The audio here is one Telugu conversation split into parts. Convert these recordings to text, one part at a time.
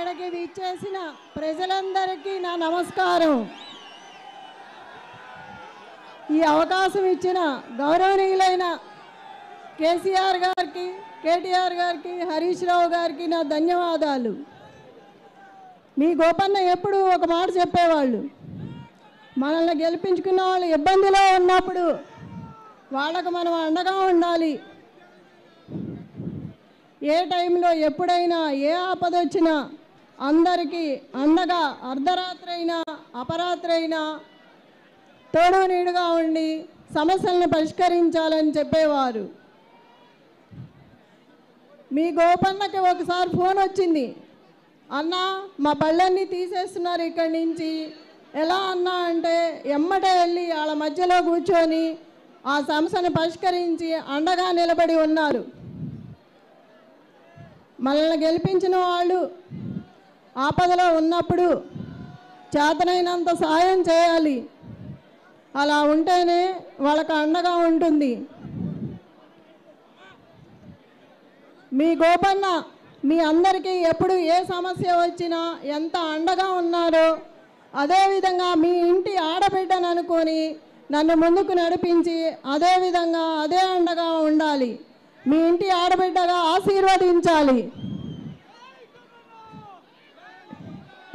ఇక్కడికి విచ్చేసిన ప్రజలందరికీ నా నమస్కారం. ఈ అవకాశం ఇచ్చిన గౌరవనీయులైన కేసీఆర్ గారికి, కేటీఆర్ గారికి, హరీష్ రావు గారికి నా ధన్యవాదాలు. మీ గోపన్న ఎప్పుడు ఒక మాట చెప్పేవాళ్ళు, మనల్ని గెలిపించుకున్న వాళ్ళు ఇబ్బందిలో ఉన్నప్పుడు వాళ్ళకు మనం అండగా ఉండాలి. ఏ టైంలో ఎప్పుడైనా ఏ ఆపద వచ్చినా అందరికీ అండగా అర్ధరాత్రి అయినా అపరాత్రి అయినా తోడు నీడుగా ఉండి సమస్యలను పరిష్కరించాలని చెప్పేవారు. మీ గోపన్నకి ఒకసారి ఫోన్ వచ్చింది, అన్నా మా పళ్ళన్నీ తీసేస్తున్నారు ఇక్కడి నుంచి, ఎలా అన్నా అంటే ఎమ్మటే వెళ్ళి వాళ్ళ మధ్యలో కూర్చొని ఆ సమస్యను పరిష్కరించి అండగా నిలబడి ఉన్నారు. మనల్ని గెలిపించిన వాళ్ళు ఆపదలో ఉన్నప్పుడు చేతనైనంత సాయం చేయాలి. అలా ఉంటేనే వాళ్ళకు అండగా ఉంటుంది. మీ గోపన్న మీ అందరికీ ఎప్పుడు ఏ సమస్య వచ్చినా ఎంత అండగా ఉన్నారో అదేవిధంగా మీ ఇంటి ఆడబిడ్డను అనుకొని నన్ను ముందుకు నడిపించి అదేవిధంగా అదే అండగా ఉండాలి. మీ ఇంటి ఆడబిడ్డగా ఆశీర్వదించాలి.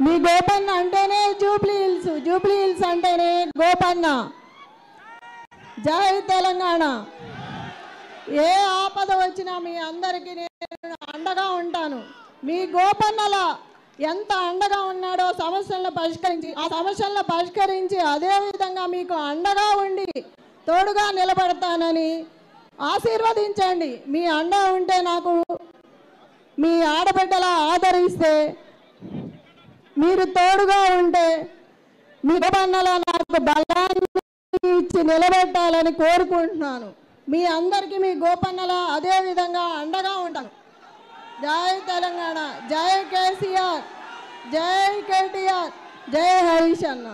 మీ గోపన్న అంటేనే జూబ్లీ హిల్స్, జూబ్లీ హిల్స్ అంటేనే గోపన్న. జై తెలంగాణ. ఏ ఆపద వచ్చినా మీ అందరికీ నేను అండగా ఉంటాను. మీ గోపన్నలా ఎంత అండగా ఉన్నాడో సమస్యలను పరిష్కరించి అదేవిధంగా మీకు అండగా ఉండి తోడుగా నిలబడతానని ఆశీర్వదించండి. మీ అండ ఉంటే నాకు మీ ఆడబిడ్డలా ఆదరిస్తే, మీరు తోడుగా ఉంటే మీ గోపన్నలా నాకు బలాన్ని ఇచ్చి నిలబెట్టాలని కోరుకుంటున్నాను. మీ అందరికీ మీ గోపన్నలా అదే విధంగా అండగా ఉంటాను. జై తెలంగాణ, జై కేసీఆర్, జై కేటీఆర్, జై హరీష్ అన్న.